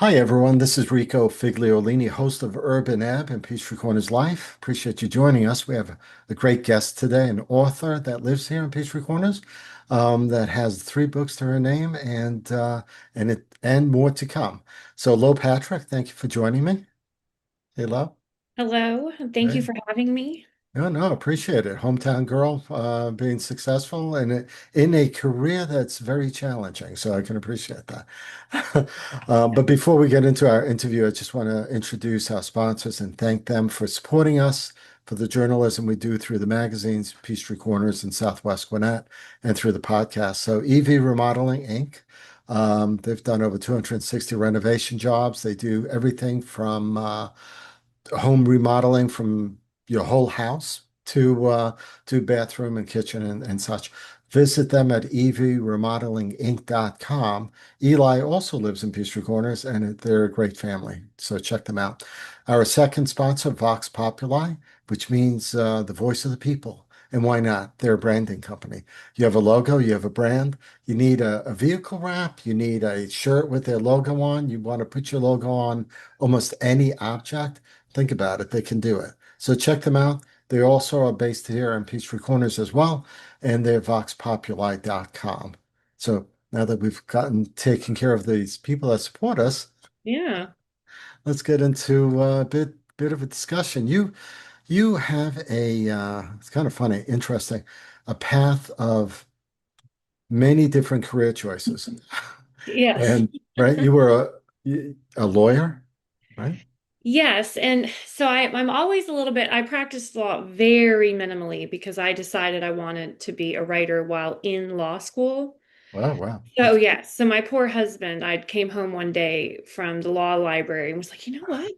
Hi, everyone. This is Rico Figliolini, host of UrbanEbb and Peachtree Corners Life. Appreciate you joining us. We have a great guest today, an author that lives here in Peachtree Corners, that has three books to her name and more to come. So, Lo Patrick, thank you for joining me. Hey, Lo. Hello, thank you Hey. for having me. No, no, appreciate it. Hometown girl, being successful and in a career that's very challenging. So I can appreciate that. But before we get into our interview, I just want to introduce our sponsors and thank them for supporting us for the journalism we do through the magazines, Peachtree Corners and Southwest Gwinnett, and through the podcast. So EV Remodeling Inc. They've done over 260 renovation jobs. They do everything from home remodeling from your whole house to bathroom and kitchen and such. Visit them at evremodelinginc.com. Eli also lives in Peachtree Corners, and they're a great family, so check them out. Our second sponsor, Vox Populi, which means the voice of the people. And why not? They're a branding company. You have a logo, you have a brand, you need a vehicle wrap, you need a shirt with their logo on, you want to put your logo on almost any object. Think about it, they can do it. So check them out. They also are based here in Peachtree Corners as well, and they're voxpopuli.com. So now that we've gotten taken care of these people that support us, Yeah. let's get into a bit of a discussion. You have it's kind of funny, interesting, a path of many different career choices. Yes. And right, you were a lawyer, right? Yes. And so I'm always a little bit, I practiced law very minimally because I decided I wanted to be a writer while in law school. Wow, wow. So yes, so my poor husband, I came home one day from the law library and was like, you know what?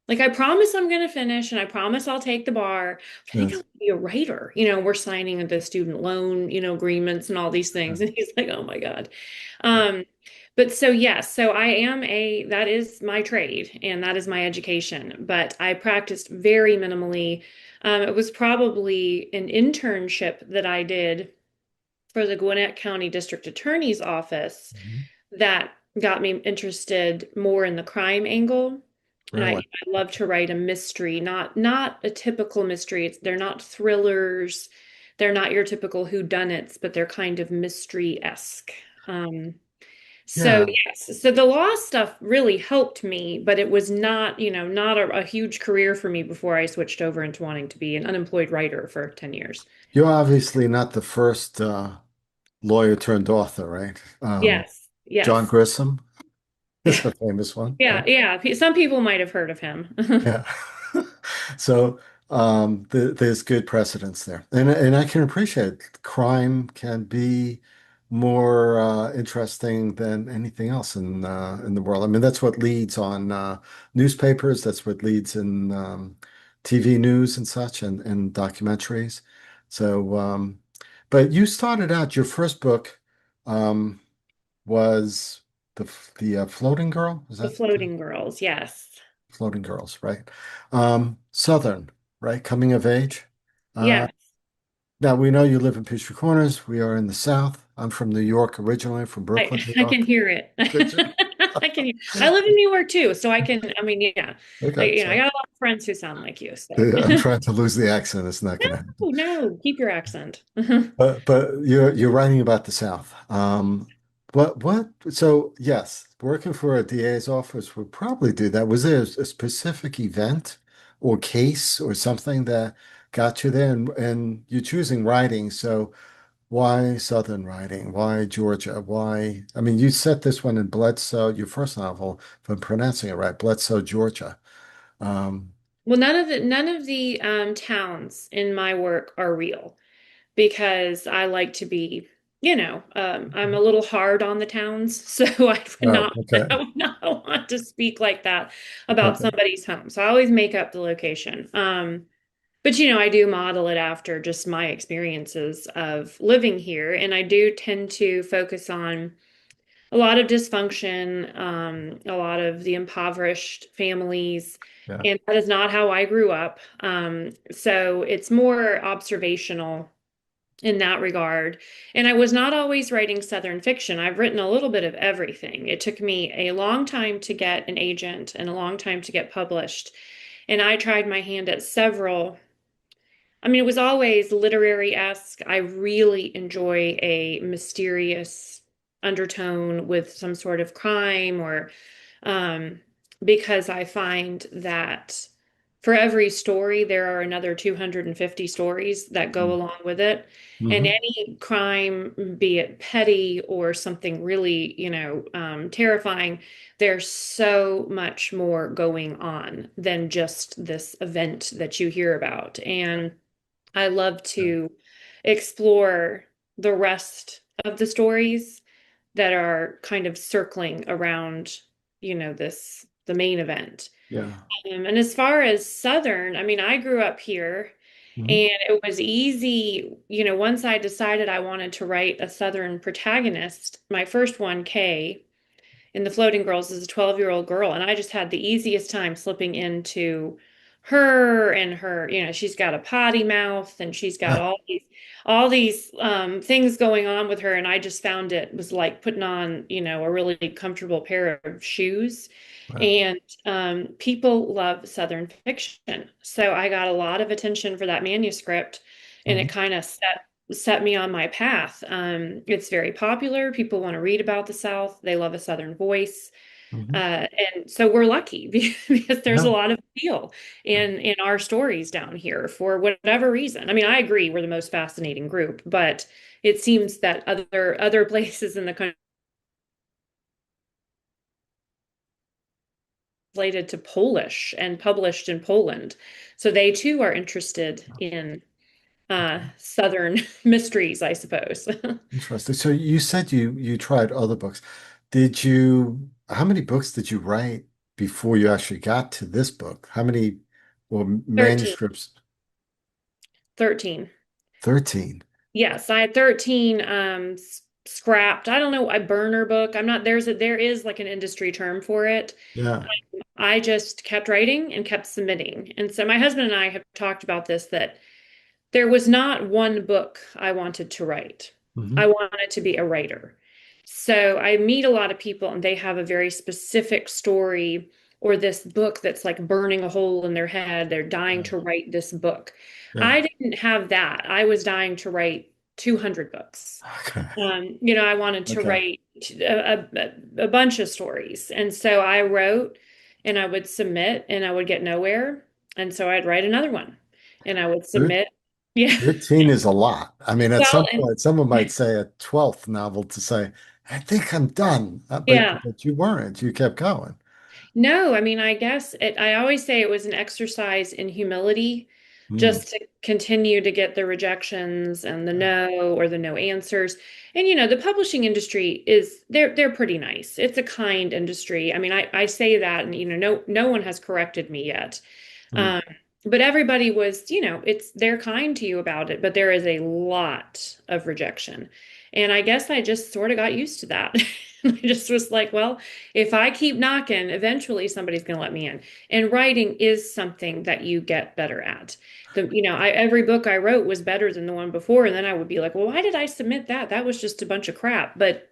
Like I promise I'm going to finish and I promise I'll take the bar. But I think I Yes. want to be a writer. We're signing the student loan, agreements and all these things. And he's like, oh my God. Um, but so yes, so that is my trade and that is my education, but I practiced very minimally. It was probably an internship that I did for the Gwinnett County District Attorney's Office Mhm. that got me interested more in the crime angle. And I Really? love to write a mystery, not a typical mystery. They're not thrillers. They're not your typical whodunits, but they're kind of mystery-esque. Um, so Yeah. yes, so the law stuff really helped me, but it was not a huge career for me before I switched over into wanting to be an unemployed writer for 10 years. You're obviously not the first lawyer turned author, right? Yes, John yes. Grissom is a famous one, Yeah, right? yeah. Some people might have heard of him. Yeah. So there's good precedence there. And I can appreciate crime can be more interesting than anything else in the world. I mean, that's what leads on newspapers, that's what leads in TV news and such and documentaries. So but you started out your first book um was the Floating Girl, is The that? Floating Girls, yes. Floating Girls, right? Southern, right? Coming of age. Uh, Yes. Now we know you live in Peachtree Corners. We are in the South. I'm from New York originally, from I Brooklyn, New I can York. hear it. Good job. I can hear. I live in New York too, so I mean, yeah. Okay, I so got a lot of friends who sound like you, so. I'm trying to lose the accent. It's not going to happen. No, no, keep your accent. But you're writing about the South. What? So yes, working for a DA's office would probably do that. Was there a specific event or case or something that got you there? And you're choosing writing, so why Southern writing? Why Georgia? Why? I mean, you set this one in Bledsoe, your first novel, if I'm pronouncing it right, Bledsoe, Georgia. Um, Well, none of the towns in my work are real because I like to be, I'm a little hard on the towns, so oh, okay, I would not want to speak like that about okay, somebody's home. So I always make up the location. But I do model it after just my experiences of living here, and I do tend to focus on a lot of dysfunction, a lot of the impoverished families, yeah, and that is not how I grew up. So it's more observational in that regard. And I was not always writing Southern fiction. I've written a little bit of everything. It took me a long time to get an agent and a long time to get published. And I tried my hand at several. I mean, it was always literary-esque. I really enjoy a mysterious undertone with some sort of crime or um, because I find that for every story, there are another 250 stories that go along with it. And Mm-hmm. any crime, be it petty or something really, terrifying, there's so much more going on than just this event that you hear about. And I love to explore the rest of the stories that are kind of circling around, the main event. Yeah. And as far as Southern, I mean, I grew up here Hmm. and it was easy, once I decided I wanted to write a Southern protagonist, my first one, Kay, in The Floating Girls is a 12-year-old girl, and I just had the easiest time slipping into her and her, she's got a potty mouth and she's got all these things going on with her, and I just found it was like putting on, a really comfortable pair of shoes. Right. And people love Southern fiction. So I got a lot of attention for that manuscript, and it Hmm. kind of set me on my path. It's very popular. People want to read about the South. They love a Southern voice. Hmm. And so we're lucky because there's a Yeah. lot of appeal in our stories down here for whatever reason. I mean, I agree we're the most fascinating group, but it seems that other places in the country translated to Polish and published in Poland. So they too are interested in Southern mysteries, I suppose. Interesting. So you said you tried other books. Did you, how many books did you write before you actually got to this book? How many, well, 13. manuscripts? 13. 13. Yes, I had 13 scrapped. I don't know, a burner book. I'm not there is like an industry term for it. Yeah. I just kept writing and kept submitting. And so my husband and I have talked about this that there was not one book I wanted to write. I Hmm. wanted to be a writer. So I meet a lot of people and they have a very specific story or this book that's like burning a hole in their head. They're dying to write this book. Yeah. I didn't have that. I was dying to write 200 books. Okay. I wanted to Okay. write a bunch of stories. And so I wrote and I would submit and I would get nowhere. And so I'd write another one and I would Thir- submit. Yeah. 13 is a lot. I mean, at Well, some and point, someone might say a 12th novel to say, I think I'm done. yeah. But you weren't. You kept going. No, I mean, I guess I always say it was an exercise in humility Mm. just to continue to get the rejections and the no or the no answers. And the publishing industry they're pretty nice. It's a kind industry. I mean, I say that and no one has corrected me yet. Mm. Um, but everybody was, they're kind to you about it, but there is a lot of rejection. And I guess I just sort of got used to that. I just was like, well, if I keep knocking, eventually somebody's going to let me in. And writing is something that you get better at. Every book I wrote was better than the one before, and then I would be like, well, why did I submit that? That was just a bunch of crap. But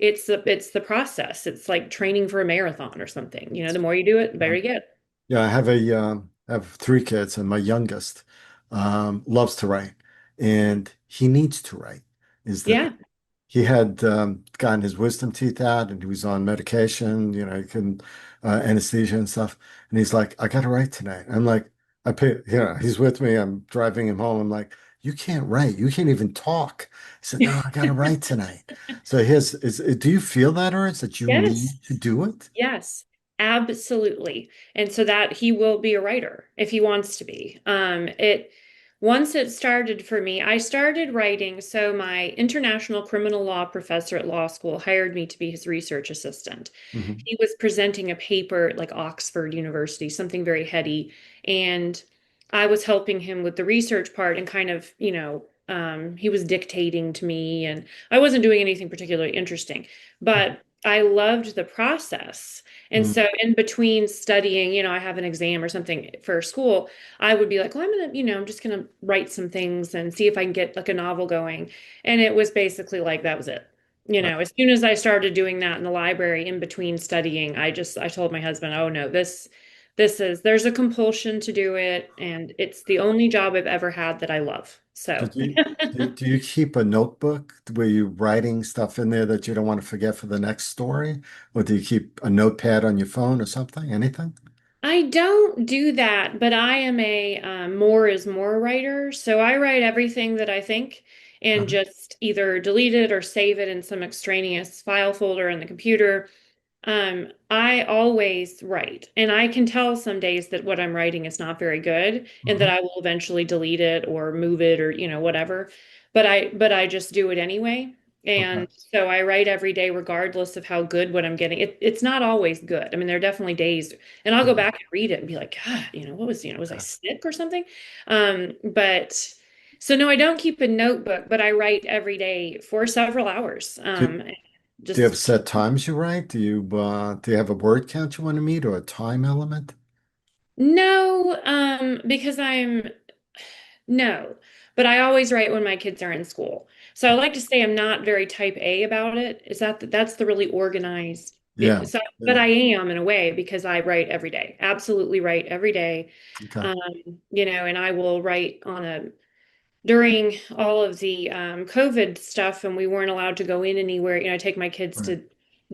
it's the process. It's like training for a marathon or something. The more you do it, the better you get. Yeah, I have three kids, and my youngest loves to write, and he needs to write. Is the Yeah. He had gotten his wisdom teeth out, and he was on medication. He couldn't anesthesia and stuff. And he's like, "I got to write tonight." I'm like, he's with me. I'm driving him home. I'm like, "You can't write. You can't even talk." He said, "No, I got to write tonight." So do you feel that, or is that you Yes. need to do it? Yes, absolutely. And so that he will be a writer if he wants to be. It once it started for me, I started writing. So my international criminal law professor at law school hired me to be his research assistant. Hmm. He was presenting a paper at like Oxford University, something very heady, and I was helping him with the research part and kind of, he was dictating to me, and I wasn't doing anything particularly interesting, but I loved the process. And Mm, so in between studying, I have an exam or something for school, I would be like, well, I'm just gonna write some things and see if I can get like a novel going. And it was basically like that was it. right. As soon as I started doing that in the library in between studying, I told my husband, oh no, there's a compulsion to do it, and it's the only job I've ever had that I love. So Did you do you keep a notebook where you're writing stuff in there that you don't want to forget for the next story? Or do you keep a notepad on your phone or something? Anything? I don't do that, but I am a more is more writer. So I write everything that I think and Uh-huh. just either delete it or save it in some extraneous file folder in the computer. I always write, and I can tell some days that what I'm writing is not very good and that Mhm. I will eventually delete it or move it or, whatever. But I just do it anyway. Okay. And so I write every day regardless of how good what I'm getting. It's not always good. I mean, there are definitely days, and I'll go Yeah. back and read it and be like, God, what was, was I Okay. sick or something? But so no, I don't keep a notebook, but I write every day for several hours. Do, do you have Just set times you write? Do you have a word count you want to meet or a time element? No, because no, but I always write when my kids are in school. So I like to say I'm not very type A about it. Is that's the really organized. Yeah. So, but Yeah. I am in a way because I write every day. Absolutely write every day. Okay. Um, and I will write on a during all of the COVID stuff, and we weren't allowed to go in anywhere, take my kids Right. to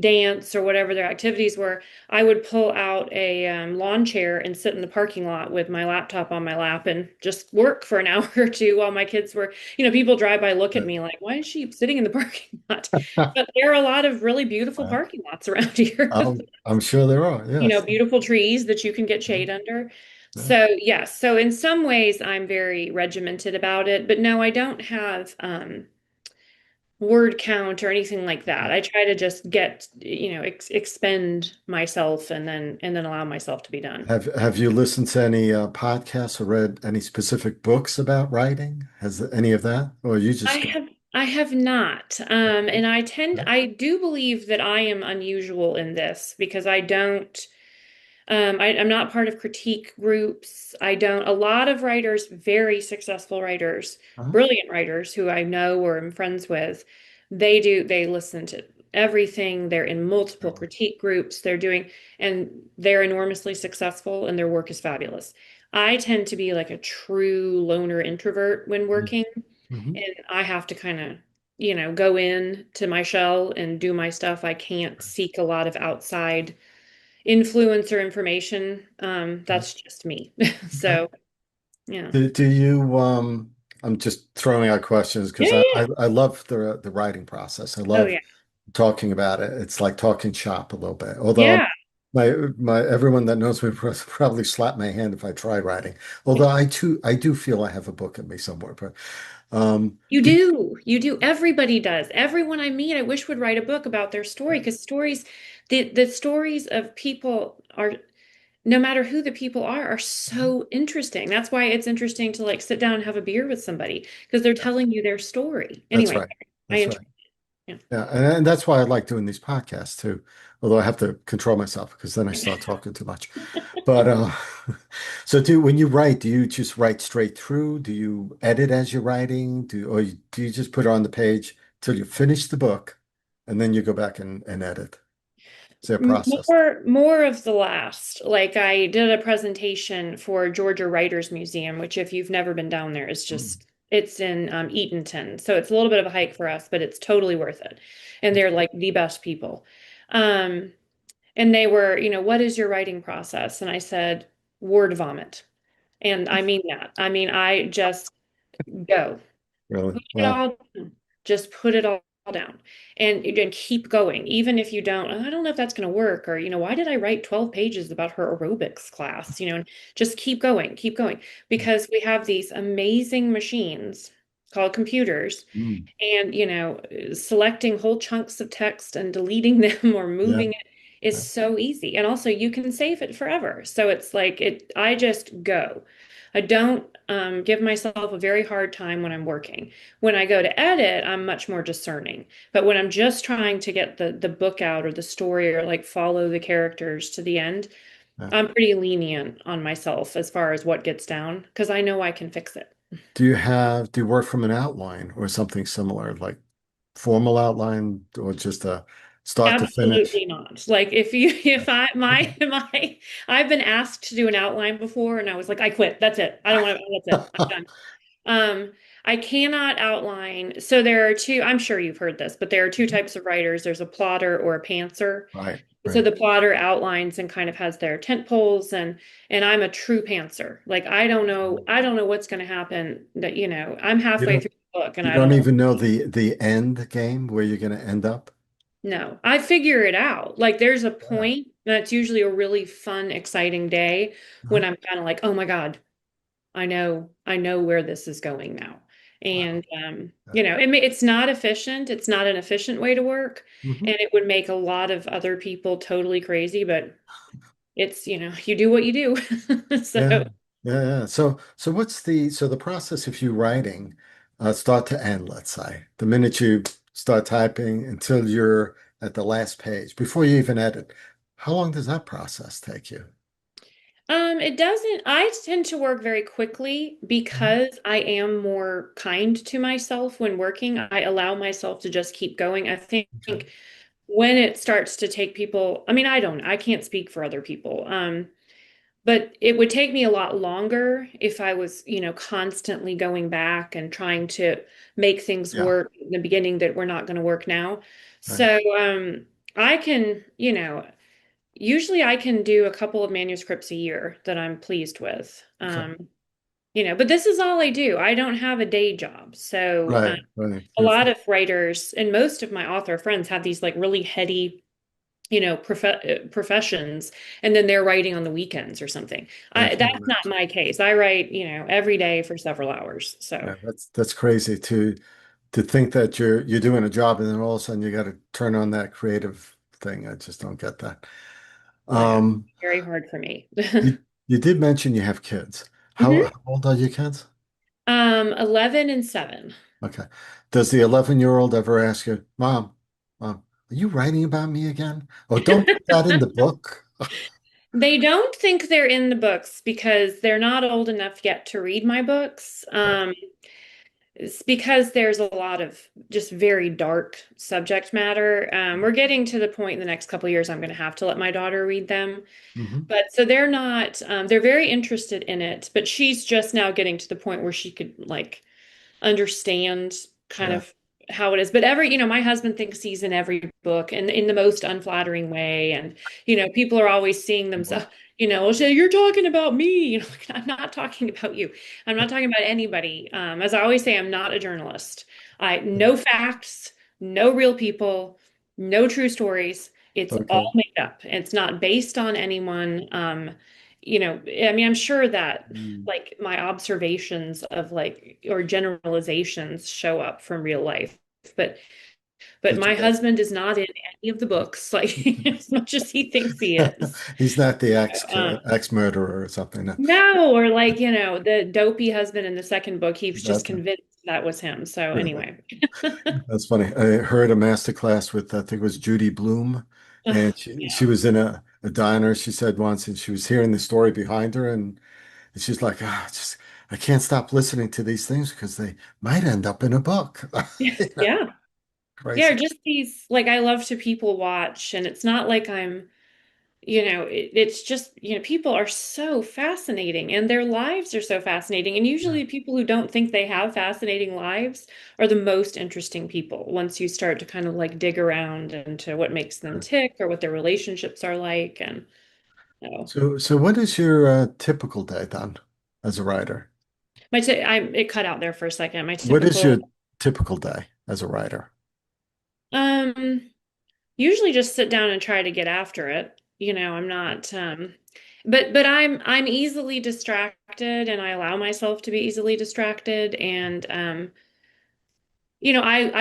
dance or whatever their activities were, I would pull out a lawn chair and sit in the parking lot with my laptop on my lap and just work for an hour or two while my kids were, people drive by, look at me like, why is she sitting in the parking lot? But there are a lot of really beautiful Right. parking lots around here. I'm sure there are. Yes. Beautiful trees that you can get Yeah. shade under. Yeah. So, yes, so in some ways I'm very regimented about it, but no, I don't have word count or anything like that. I try to just get, expend myself and then allow myself to be done. Have you listened to any podcasts or read any specific books about writing? Has any of that? Or you I just go? have I have not. And Yeah. I do believe that I am unusual in this because I don't I'm not part of critique groups. I don't, a lot of writers, very successful writers, Uh-huh. brilliant writers who I know or am friends with, they listen to everything. They're in multiple Really? critique groups. And they're enormously successful and their work is fabulous. I tend to be like a true loner introvert when working, Mm-hmm. and I have to kind of, go in to my shell and do my stuff. I can't seek a lot of outside influence or information. Okay. That's just me. Okay. So, yeah. Do you I'm just throwing out questions Yeah, because yeah. I love the writing process. I Oh, love yeah. talking about it. It's like talking shop a little bit. Although Yeah. my everyone that knows me probably slap my hand if I try writing. Although I do feel I have a book in me somewhere. But You do do. You do. Everybody does. Everyone I meet, I wish would write a book about their story because the stories of people are, no matter who the people are so interesting. That's why it's interesting to like sit down and have a beer with somebody because they're telling you their story. that's Anyway, right. I That's enjoy right. it. Yeah, and that's why I like doing these podcasts too. Although I have to control myself because then I Yeah. start talking too much. But so when you write, do you just write straight through? Do you edit as you're writing? Do you just put it on the page till you finish the book and then you go back and edit? Is there a process? More of the last. Like I did a presentation for Georgia Writers Museum, which if you've never been down there, Mm, it's in Eatonton. So it's a little bit of a hike for us, but it's totally worth it. And they're like the best people. Um, and they were, what is your writing process? And I said, word vomit. And I mean that. I mean, I just go. really? Put it Wow. all down. Just put it all down and keep going. Even if you don't, I don't know if that's going to work, or, why did I write 12 pages about her aerobics class? And just keep going, because we have these amazing machines called computers, Mm, and, selecting whole chunks of text and deleting them or yeah. moving it is so easy. And also you can save it forever. So it's like I just go. I don't give myself a very hard time when I'm working. When I go to edit, I'm much more discerning. But when I'm just trying to get the book out or the story or like follow the characters to the end, Yeah. I'm pretty lenient on myself as far as what gets down because I know I can fix it. Do you work from an outline or something similar, like formal outline or just a start to finish? Absolutely not. Like if you if I my I've been asked to do an outline before and I was like, I quit. That's it. I don't want to, that's it. I'm done. I cannot outline. So there are two, I'm sure you've heard this, but there are two types of writers. There's a plotter or a pantser. Right, So right. the plotter outlines and kind of has their tent poles and I'm a true pantser. Like I don't know what's going to happen that, I'm You halfway don't through the book and you I don't don't know. even know the end game where you're going to end up? No, I figure it out. Like there's a Yeah. point that's usually a really fun, exciting day when Uh-huh. I'm kind of like, oh my God, I know where this is going now. Wow. And Yeah. it's not efficient. It's not an efficient way to work, Mhm. and it would make a lot of other people totally crazy, but it's, you do what you do. Yeah. So, Yeah, yeah. So what's the process of you writing, start to end, let's say, the minute you start typing until you're at the last page, before you even edit, how long does that process take you? it doesn't, I tend to work very quickly Mhm. because I am more kind to myself when working. I allow myself to just keep going. I think Okay. when it starts to take people, I mean, I can't speak for other people. But it would take me a lot longer if I was, constantly going back and trying to make things Yeah. work in the beginning that were not going to work now. Right. So I can, usually I can do a couple of manuscripts a year that I'm pleased with. Okay. But this is all I do. I don't have a day job. So Right. Right. a lot of writers and most of my author friends have these like really heady professions, and then they're writing on the weekends or something. I can That's not imagine. my case. I write, every day for several hours. So Yeah, that's crazy to think that you're doing a job and then all of a sudden you got to turn on that creative thing. I just don't get that. yeah, Um, very hard for me. you did mention you have kids. How hmm old are your kids? 11 and 7. Okay. Does the 11-year-old ever ask you, Mom, are you writing about me again? Oh, don't put that in the book. They don't think they're in the books because they're not old enough yet to read my books. Right. It's because there's a lot of just very dark subject matter. We're getting to the point in the next couple of years I'm going to have to let my daughter read them. Hmm. But so they're not, they're very interested in it, but she's just now getting to the point where she could like understand kind Yeah. of how it is. But my husband thinks he's in every book and in the most unflattering way. And, people are always seeing Boy. themselves, will say, you're talking about me. Like, I'm not talking about you. I'm not talking about anybody. As I always say, I'm not a journalist. No facts, no real people, no true stories. It's Okay. all made up. It's not based on anyone. I mean, I'm sure that Mm. like my observations of like or generalizations show up from real life, but Did you my get husband is not in any of the books like as much as he thinks he is. He's not the um ex murderer or something. No. no, or like the dopey husband in the second book, he was just That, convinced that was him, so anyway. that's funny. I heard a master class with, I think it was Judy Bloom, and Oh, she yeah. was in a diner, she said once, and she was hearing the story behind her, and she's like, I can't stop listening to these things because they might end up in a book. You know, Yeah, yeah, crazy. just these like I love to people watch, and it's not like I'm it's just, people are so fascinating and their lives are so fascinating. And Yeah, usually people who don't think they have fascinating lives are the most interesting people once you start to kind of like dig around into what makes them right. tick or what their relationships are like. And oh, So what is your typical day then as a writer? it cut out there for a second. My What is typical, your typical day as a writer? um, usually just sit down and try to get after it. I'm not but I'm easily distracted and I allow myself to be easily distracted and I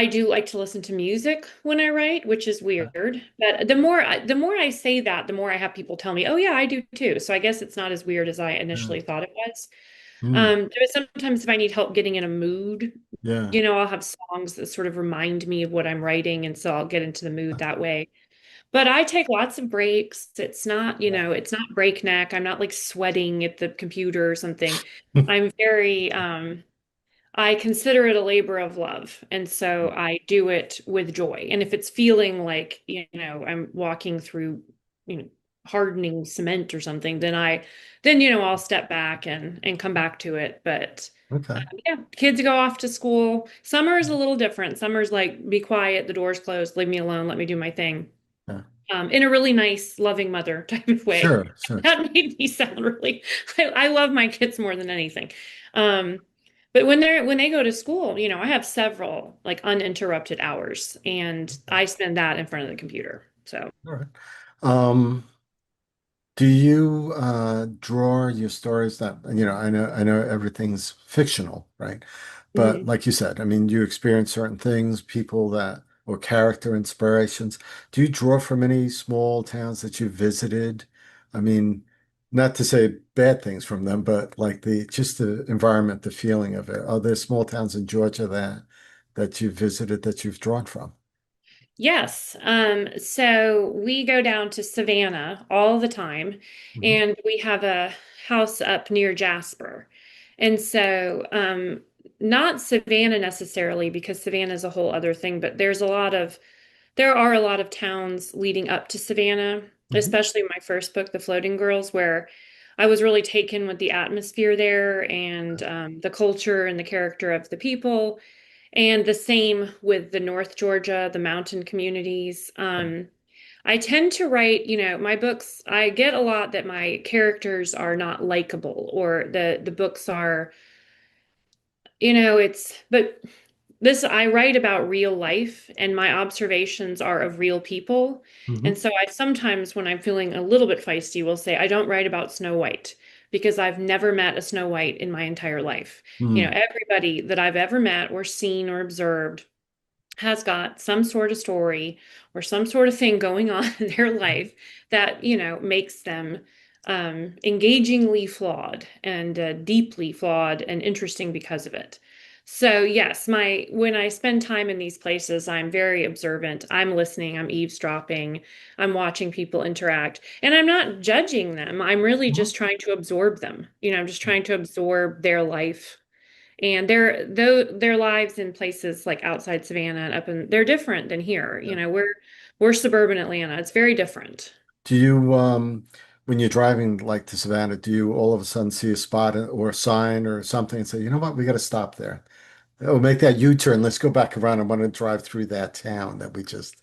do like to listen to music when I write, which is weird. But the more I say that, the more I have people tell me, "Oh yeah, I do too." So I guess it's not as weird as I Yeah. initially thought it was. Mm. But sometimes if I need help getting in a mood, Yeah. I'll have songs that sort of remind me of what I'm writing, and so I'll get into the mood that way. But I take lots of breaks. It's not, it's not breakneck. I'm not like sweating at the computer or something. I'm very, I consider it a labor of love. And so I do it with joy. And if it's feeling like, I'm walking through, you know, hardening cement or something, then, I'll step back and come back to it. But Okay. yeah, kids go off to school. Summer is a little different. Summer's like, be quiet, the door's closed, leave me alone, let me do my thing. Yeah. In a really nice, loving mother type of way. Sure, sure. That made me sound really, I love my kids more than anything. Um, but when they go to school, I have several like uninterrupted hours, and I spend that in front of the computer. So, All right. Um, do you draw your stories that, I know everything's fictional, right? But mhm. like you said, I mean, you experience certain things, people that or character inspirations. Do you draw from any small towns that you visited? I mean, not to say bad things from them, but like the just the environment, the feeling of it. Are there small towns in Georgia that you visited that you've drawn from? Yes. So we go down to Savannah all the time, Mhm. and we have a house up near Jasper. And so, not Savannah necessarily, because Savannah is a whole other thing, but there are a lot of towns leading up to Savannah, Mhm. especially my first book, The Floating Girls, where I was really taken with the atmosphere there and the culture and the character of the people. And the same with the North Georgia, the mountain communities. I tend to write, my books, I get a lot that my characters are not likable, or the books are, but this, I write about real life, and my observations are of real people. And Mhm. so I sometimes, when I'm feeling a little bit feisty, will say, I don't write about Snow White because I've never met a Snow White in my entire life. Mm. Everybody that I've ever met or seen or observed has got some sort of story or some sort of thing going on in their life that, makes them engagingly flawed and deeply flawed and interesting because of it. So yes, my when I spend time in these places, I'm very observant. I'm listening, I'm eavesdropping, I'm watching people interact, and I'm not judging them. I'm really Mhm. just trying to absorb them. I'm just trying to absorb their life, and their lives in places like outside Savannah and they're different than here. We're suburban Atlanta. It's very different. Do you, when you're driving like to Savannah, do you all of a sudden see a spot or a sign or something and say, you know what, we got to stop there? Oh, make that U-turn. Let's go back around. I want to drive through that town that we just.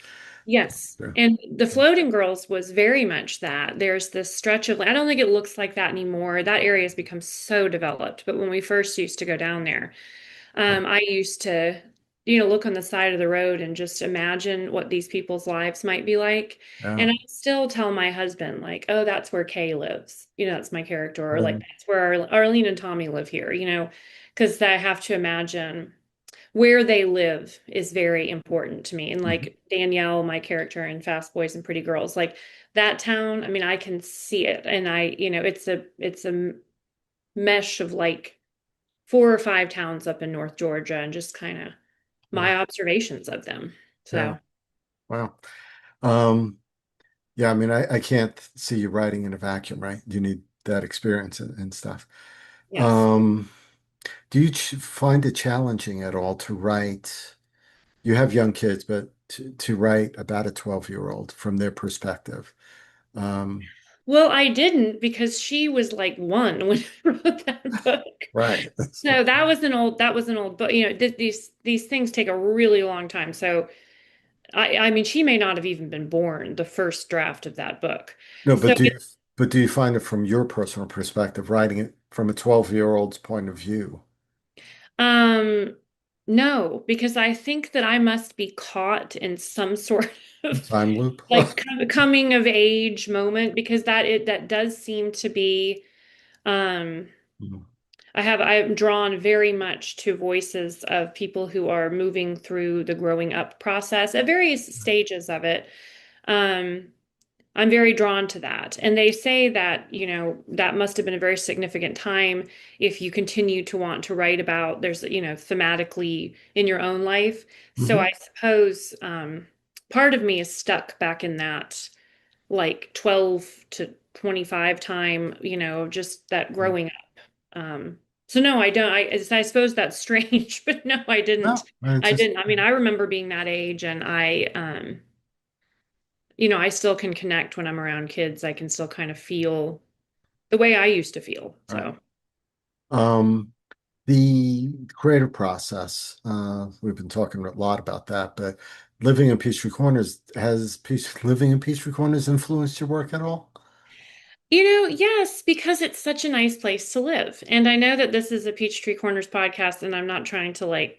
Yes. Yeah. And the Floating Girls was very much that. There's this stretch of, I don't think it looks like that anymore. That area has become so developed. But when we first used to go down there, I used to, look on the side of the road and just imagine what these people's lives might be like. Yeah. And I still tell my husband, like, oh, that's where Kay lives. That's my character. Or like, Yeah. that's where Arlene and Tommy live here, because I have to imagine where they live is very important to me. And Mhm. like Danielle, my character in Fast Boys and Pretty Girls, like that town, I mean, I can see it. And it's a mesh of like 4 or 5 towns up in North Georgia, and just kind of Yeah. my observations of them. Yeah. So, Wow. Um, yeah, I mean, I can't see you writing in a vacuum, right? You need that experience and stuff. yes. Um, do you find it challenging at all to write? You have young kids, but to write about a 12-year-old from their perspective. Um, Well, I didn't, because she was like 1 when I wrote that book. right. So that was an old book. These things take a really long time. So I mean, she may not have even been born the first draft of that book. No, So but do you find it from your personal perspective, writing it from a 12-year-old's point of view? um no, because I think that I must be caught in some sort of Time loop? like kind of coming of age moment, because that does seem to be um Mhm. I'm drawn very much to voices of people who are moving through the growing up process at various stages of it. Um I'm very drawn to that. And they say that, that must have been a very significant time if you continue to want to write about thematically in your own life. So Hmm. I suppose part of me is stuck back in that like 12 to 25 time, just that growing up. So no, I don't. I suppose that's strange, but no, I didn't. No, I I just didn't. I mean, I remember being that age, and I still can connect when I'm around kids. I can still kind of feel the way I used to feel. right. So, Um, the creative process, we've been talking a lot about that, but living in Peachtree Corners, living in Peachtree Corners influenced your work at all? yes, because it's such a nice place to live. And I know that this is a Peachtree Corners podcast, and I'm not trying to like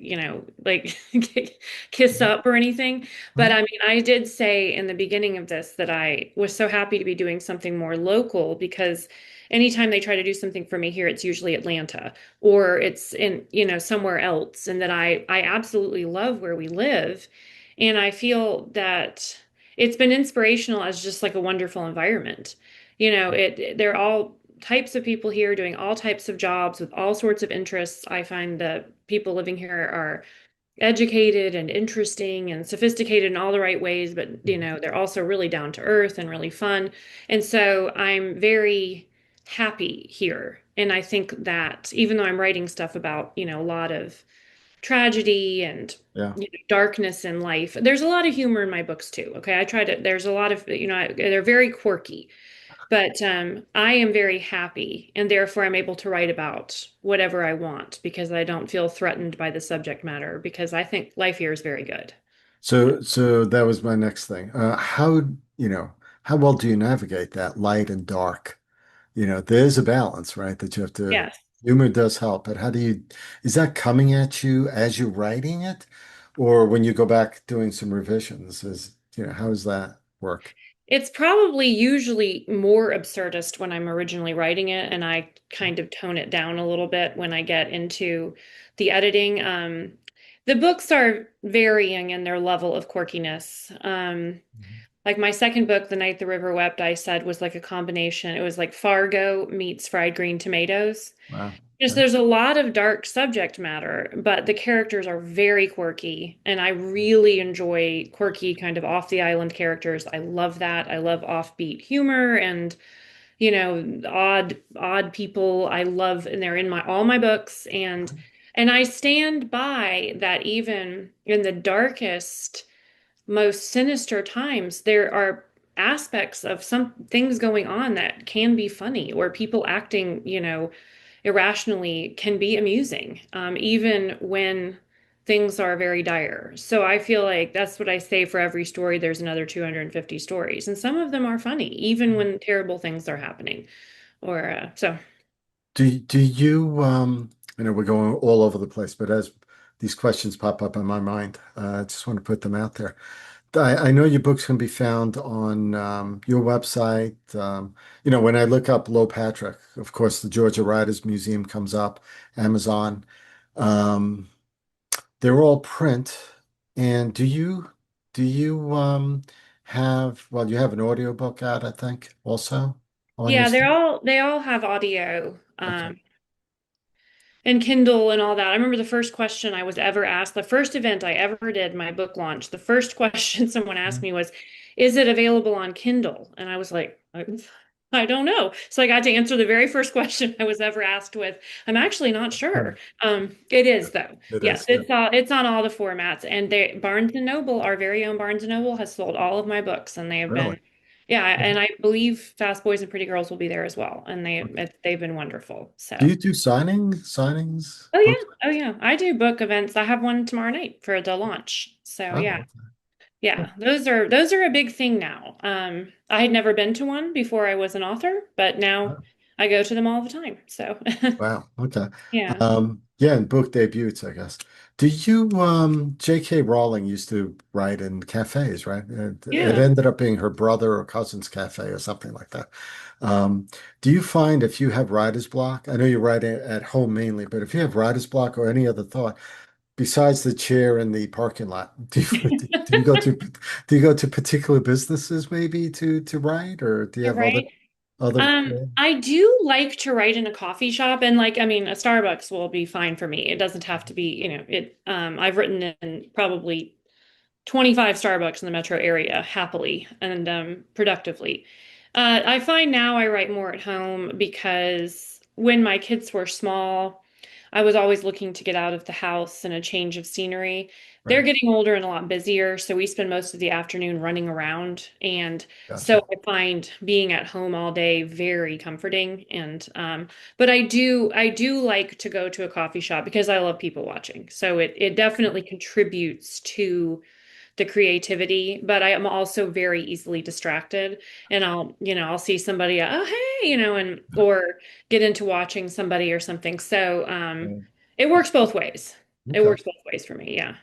kiss Mhm. up or anything. But Mhm. I mean, I did say in the beginning of this that I was so happy to be doing something more local because anytime they try to do something for me here, it's usually Atlanta or it's in, somewhere else. And that I absolutely love where we live. And I feel that it's been inspirational as just like a wonderful environment. They're all types of people here doing all types of jobs with all sorts of interests. I find the people living here are educated and interesting and sophisticated in all the right ways, but they're also really down to earth and really fun. And so I'm very happy here. And I think that even though I'm writing stuff about, a lot of tragedy and Yeah. darkness in life, there's a lot of humor in my books too. Okay, there's a lot of, they're very quirky. But I am very happy, and therefore I'm able to write about whatever I want because I don't feel threatened by the subject matter because I think life here is very good. So that was my next thing. You know, how well do you navigate that light and dark? There's a balance, right? That you have to, Yes. humor does help, but is that coming at you as you're writing it? Or when you go back doing some revisions, how does that work? It's probably usually more absurdist when I'm originally writing it, and I kind of tone it down a little bit when I get into the editing. The books are varying in their level of quirkiness. Mhm. Like my second book, The Night the River Wept, I said was like a combination. It was like Fargo meets fried green tomatoes. Wow. Just Okay. there's a lot of dark subject matter, but the characters are very quirky, and I really enjoy quirky, kind of off the island characters. I love that. I love offbeat humor and, odd people. I love, and they're in my all my books, and I stand by that even in the darkest most sinister times, there are aspects of some things going on that can be funny, or people acting, irrationally can be amusing, even when things are very dire. So I feel like that's what I say for every story, there's another 250 stories, and some of them are funny, even when terrible things are happening. Or so. Do you I know we're going all over the place, but as these questions pop up in my mind, I just want to put them out there. I know your books can be found on your website. When I look up Low Patrick, of course, the Georgia Writers Museum comes up, Amazon. Um, they're all print. And do you well, you have an audiobook out, I think, also on your Yeah, stuff? they all have audio. Okay. And Kindle and all that. I remember the first question I was ever asked, the first event I ever did, my book launch, the first question someone asked me was, "Is it available on Kindle?" And I was like, I don't know. So I got to answer the very first question I was ever asked with, "I'm actually not sure." It is though. It Yes, is, yeah. it's on all the formats. And Barnes and Noble, our very own Barnes and Noble, has sold all of my books, and they have Really? been, yeah, Okay. and I believe Fast Boys and Pretty Girls will be there as well, and Okay. they've been wonderful. Do So. you do signings, Oh book? yeah. Oh yeah. I do book events. I have one tomorrow night for the launch. So yeah. Oh, okay. Yeah. Those are a big thing now. I had never been to one before I was an author, but now I go to them all the time. So Wow. Okay. yeah. Yeah, and book debuts, I guess. J.K. Rowling used to write in cafes, right? It Yeah. ended up being her brother or cousin's cafe or something like that. Do you find if you have writer's block, I know you write at home mainly, but if you have writer's block or any other thought, besides the chair in the parking lot, do you go to particular businesses maybe to write, or do you You're have other right. other? I do like to write in a coffee shop, and like, I mean, a Starbucks will be fine for me. It doesn't have to be, I've written in probably 25 Starbucks in the metro area happily and productively. I find now I write more at home because when my kids were small, I was always looking to get out of the house and a change of scenery. They're Right. getting older and a lot busier, so we spend most of the afternoon running around. And so Gotcha. I find being at home all day very comforting. And but I do like to go to a coffee shop because I love people watching. So it definitely contributes to the creativity, but I am also very easily distracted and I'll see somebody, oh hey, and or get into watching somebody or something. So Yeah. it works both ways. It Okay. works both ways for me, yeah.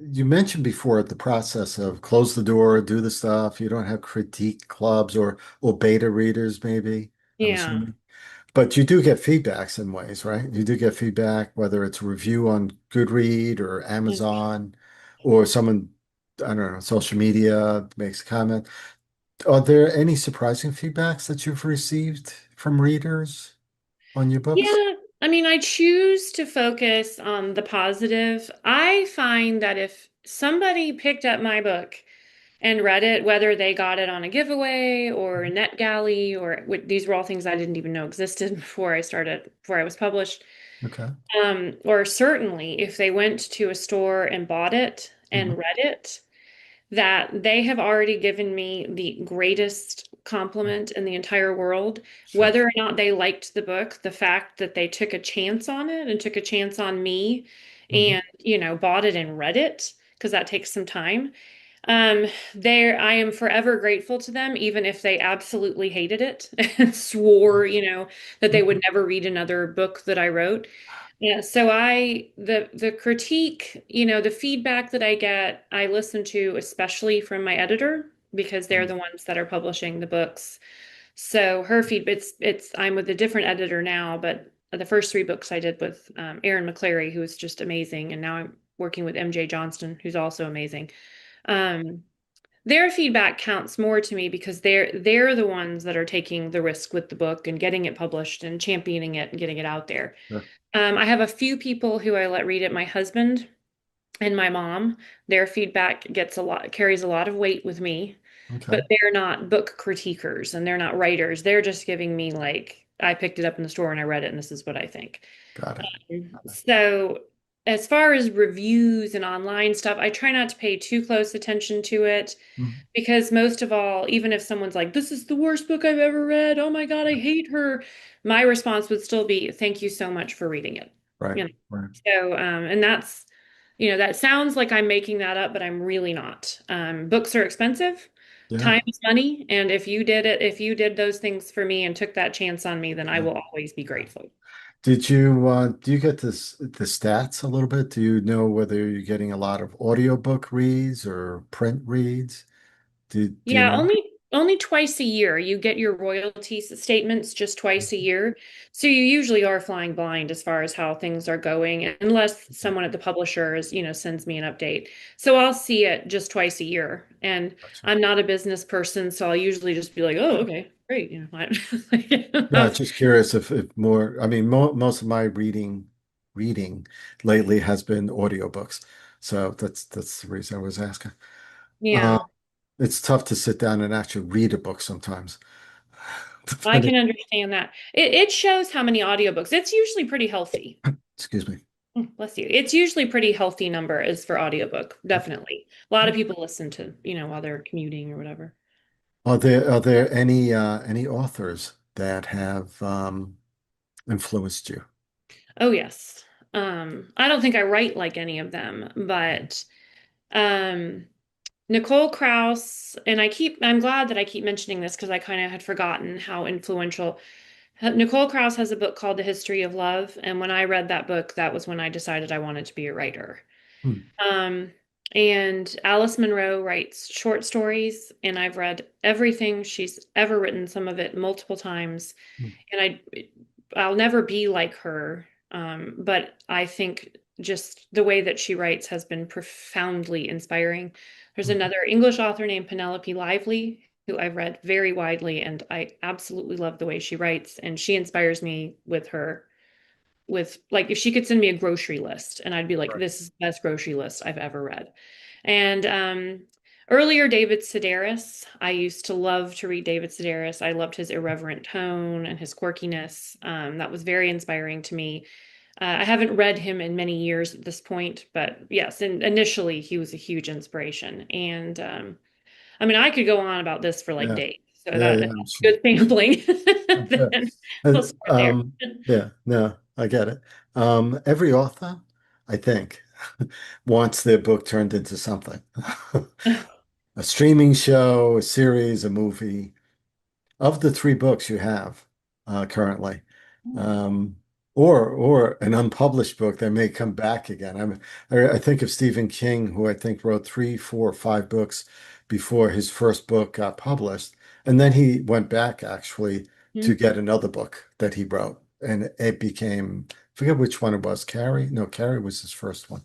You mentioned before the process of close the door, do the stuff. You don't have critique clubs or beta readers, maybe, I'm Yeah. assuming. But you do get feedbacks in ways, right? You do get feedback, whether it's a review on Goodread or Mhm. Amazon, or someone, I don't know, social media makes a comment. Are there any surprising feedbacks that you've received from readers on your books? Yeah, I mean, I choose to focus on the positive. I find that if somebody picked up my book and read it, whether they got it on a giveaway or NetGalley, or these were all things I didn't even know existed before I was published. Okay. Or certainly if they went to a store and bought it Mhm. and read it, that they have already given me the greatest compliment in the entire world. Sure. Whether or not they liked the book, the fact that they took a chance on it and took a chance on me Mhm. and, bought it and read it, because that takes some time. Um, I am forever grateful to them, even if they absolutely hated it and swore, that they would Okay. never read another book that I wrote. Yeah, so the critique, the feedback that I get, I listen to especially from my editor because they're Mm. the ones that are publishing the books. So her feedback, I'm with a different editor now, but the first three books I did with Aaron McClary, who was just amazing, and now I'm working with MJ Johnston, who's also amazing. Um, their feedback counts more to me because they're the ones that are taking the risk with the book and getting it published and championing it and getting it out there. Sure. I have a few people who I let read it. My husband and my mom. Their feedback carries a lot of weight with me, Okay. but they're not book critiquers and they're not writers. They're just giving me like, I picked it up in the store and I read it and this is what I think. Got it. So as far as reviews and online stuff, I try not to pay too close attention to it Mhm. because most of all, even if someone's like, this is the worst book I've ever read, oh my God, I hate her, my response would still be, thank you so much for reading it. Right. You know, Right. so and that's, that sounds like I'm making that up, but I'm really not. Books are expensive. Yeah. Time is money, and if you did those things for me and took that chance on me, then I Yeah. will always be grateful. Do you get the stats a little bit? Do you know whether you're getting a lot of audiobook reads or print reads? Do you Yeah, know? only twice a year. You get your royalties statements just twice a year. So you usually are flying blind as far as how things are going, unless someone at the publisher sends me an update. So I'll see it just twice a year. And Gotcha. I'm not a business person, so I'll usually just be like, oh, okay, great. Yeah, just curious if more, I mean, most of my reading lately has been audiobooks. So that's the reason I was asking. Uh, Yeah, it's tough to sit down and actually read a book sometimes. I can understand that. It shows how many audiobooks. It's usually pretty healthy. Excuse me. Bless you. It's usually pretty healthy number is for audiobook, definitely. A lot of people listen to, while they're commuting or whatever. Are there any authors that have influenced you? Oh yes. I don't think I write like any of them, but um Nicole Krauss, and I'm glad that I keep mentioning this because I kind of had forgotten how influential. Nicole Krauss has a book called The History of Love, and when I read that book, that was when I decided I wanted to be a writer. Hmm. Um, and Alice Munro writes short stories, and I've read everything she's ever written, some of it multiple times. Hmm. And I'll never be like her, but I think just the way that she writes has been profoundly inspiring. There's Mhm. another English author named Penelope Lively, who I've read very widely, and I absolutely love the way she writes. And she inspires me with her, with like if she could send me a grocery list, and I'd be like, Right. this is the best grocery list I've ever read. And earlier, David Sedaris. I used to love to read David Sedaris. I loved his irreverent tone and his quirkiness. That was very inspiring to me. I haven't read him in many years at this point, but yes, and initially he was a huge inspiration. And I mean, I could go on about this for like Yeah. days. So Yeah. that's Yeah. I'm sure. good sampling. I'm sure. Then we'll And, start there. yeah. No, I get it. Every author, I think, wants their book turned into something. A streaming show, a series, a movie. Of the three books you have currently, um, or an unpublished book that may come back again. I think of Stephen King, who I think wrote three, four, five books before his first book got published, and then he went back actually to get another book that he wrote, and it became, I forget which one it was. Carrie? No, Carrie was his first one.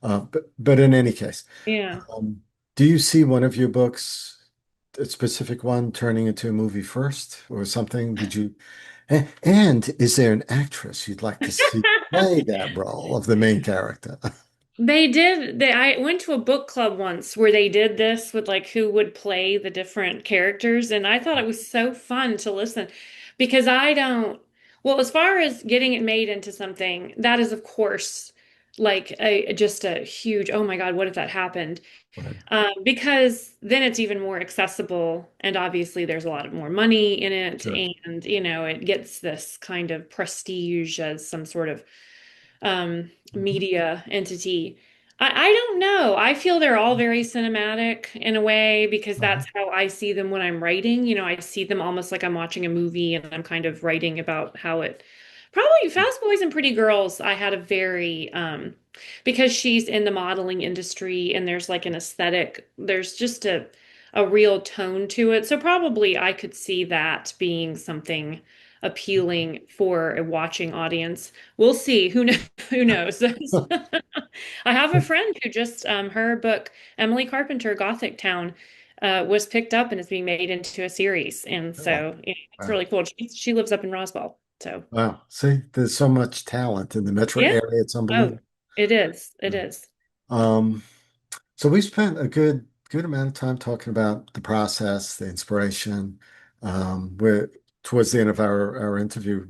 But in any case. Yeah. Do you see one of your books, a specific one, turning into a movie first or something? And is there an actress you'd like to see play that role of the main character? They did. I went to a book club once where they did this with like who would play the different characters, and I thought it was so fun to listen because I don't. Well, as far as getting it made into something, that is of course like a just a huge, oh my God, what if that happened? Right. Because then it's even more accessible, and obviously there's a lot of more money in it, Sure. and it gets this kind of prestige as some sort of Mhm. media entity. I don't know. I feel they're all very cinematic in a way because Uh-huh. that's how I see them when I'm writing. I see them almost like I'm watching a movie and I'm kind of writing about how it probably Fast Boys and Pretty Girls. I had a very because she's in the modeling industry and there's like an aesthetic, there's just a real tone to it. So probably I could see that being something appealing for a watching audience. We'll see. Who knows? Who knows? I have a friend who just her book Emily Carpenter Gothic Town was picked up and is being made into a series, and Really? so it's Wow. really cool. She lives up in Roswell, so Wow. See, there's so much talent in the metro yeah. area. It's Oh, unbelievable. it is. It Yeah. is. Um, So we spent a good amount of time talking about the process, the inspiration. We're towards the end of our interview.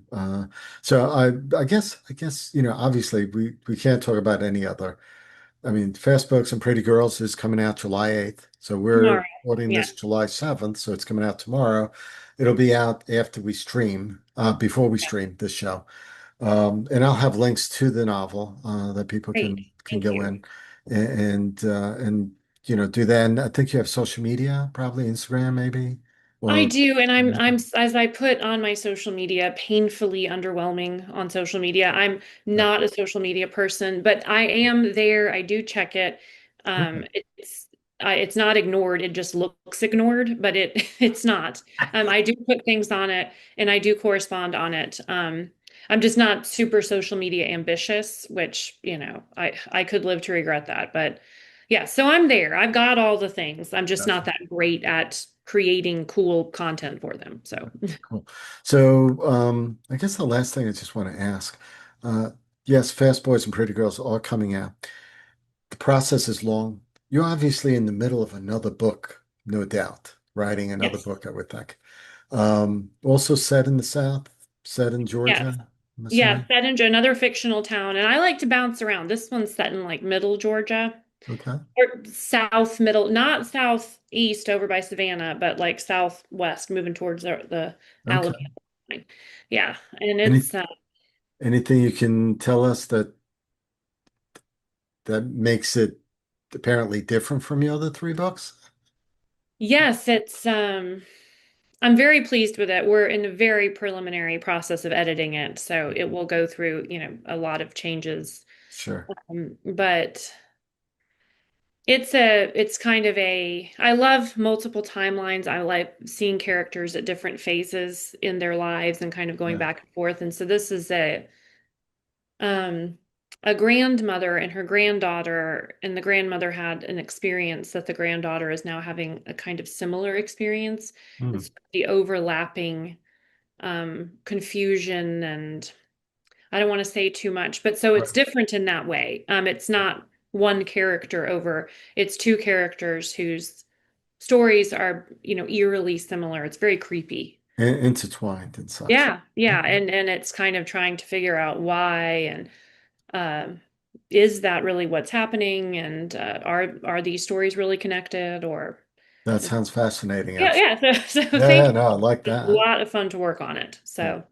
So I guess obviously we can't talk about any other. I mean, Fast Books and Pretty Girls is coming out July 8th. So we're Tomorrow. recording Yeah. this July 7th, so it's coming out tomorrow. It'll be out after we stream, before we stream this show. And I'll have links to the novel that people Great. can Thank go you. in and do that. And I think you have social media, probably Instagram, maybe. I Or do, and I'm as I put on my social media, painfully underwhelming on social media. I'm yeah. not a social media person, but I am there. I do check it. Okay. It's not ignored. It just looks ignored, but it's not. I do put things on it, and I do correspond on it. I'm just not super social media ambitious, which I could live to regret that, but. Yeah, so I'm there. I've got all the things. I'm just not Gotcha. that great at creating cool content for them. So, Cool. So I guess the last thing I just want to ask, uh, yes, Fast Boys and Pretty Girls are coming out. The process is long. You're obviously in the middle of another book, no doubt, writing another yes. book, I would think. Also set in the South, set in Yes. Georgia, I'm Yeah, assuming. set in another fictional town. And I like to bounce around. This one's set in like middle Georgia Okay. or south middle, not southeast over by Savannah, but like southwest, moving towards the Okay. Alabama line. Yeah. And Any it's anything you can tell us that makes it apparently different from the other three books? yes, it's I'm very pleased with it. We're in a very preliminary process of editing it, so it will go through, a lot of changes. Sure. But it's kind of I love multiple timelines. I like seeing characters at different phases in their lives and kind of going Yeah. back and forth. And so this is um a grandmother and her granddaughter, and the grandmother had an experience that the granddaughter is now having a kind of similar experience. And Hmm. so the overlapping confusion, and I don't want to say too much, but so it's Right. different in that way. It's not one character over, it's two characters whose stories are, eerily similar. It's very creepy. Intertwined and such. Yeah, yeah, Okay. and it's kind of trying to figure out why, and um, is that really what's happening, and are these stories really connected, or That sounds fascinating, yeah, actually. yeah. So thank Yeah, you. no, I like It's a that. lot of fun to work on it. Yeah. So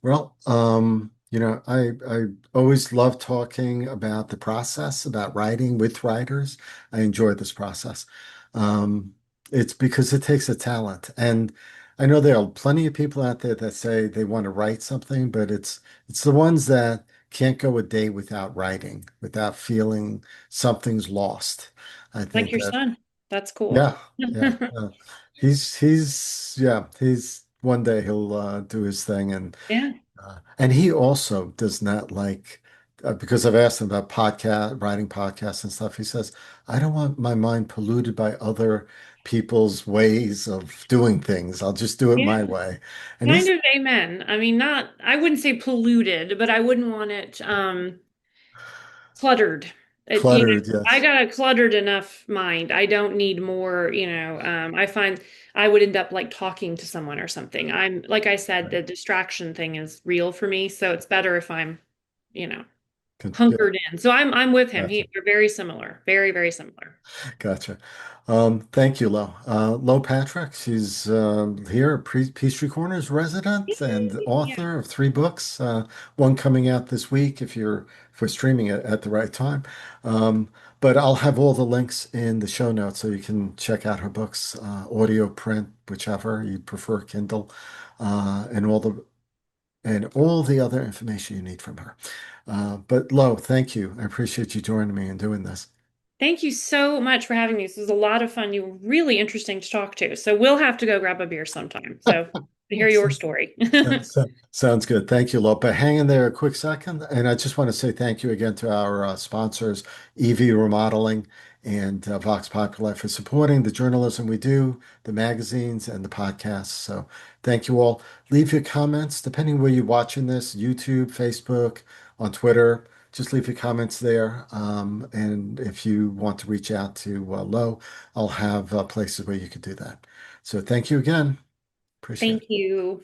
Well, I always love talking about the process, about writing with writers. I enjoy this process. Um, it's because it takes a talent. And I know there are plenty of people out there that say they want to write something, but it's the ones that can't go a day without writing, without feeling something's lost. I like think your that son, that's cool. yeah, yeah. He's one day he'll do his thing Yeah. and he also does not like, because I've asked him about writing podcasts and stuff. He says, I don't want my mind polluted by other people's ways of doing things. I'll just do it Yeah. my way. And Kind he's of amen. I mean, not, I wouldn't say polluted, but I wouldn't want it cluttered. cluttered, I yes. got a cluttered enough mind. I don't need more, I find I would end up like talking to someone or something. I'm, like I said, Right. the distraction thing is real for me, so it's better if I'm, you know, Yeah, hunkered in. So I'm with him. gotcha. We're very similar, very, very similar. Gotcha. Thank you, Lo. Lo Patrick, she's here, Peachtree Corners resident and Yeah. author of three books, one coming out this week if we're streaming it at the right time. But I'll have all the links in the show notes so you can check out her books, audio, print, whichever you prefer, Kindle, and all the other information you need from her. But Lo, thank you. I appreciate you joining me and doing this. Thank you so much for having me. This was a lot of fun. You were really interesting to talk to. So we'll have to go grab a beer sometime. So to hear your story. Sounds good. Thank you, Lope. Hang in there a quick second. And I just want to say thank you again to our sponsors, EV Remodeling and Vox Populi, for supporting the journalism we do, the magazines, and the podcasts. So thank you all. Leave your comments, depending where you're watching this, YouTube, Facebook, on Twitter. Just leave your comments there. And if you want to reach out to Lo, I'll have places where you could do that. So thank you again. Appreciate Thank it. you.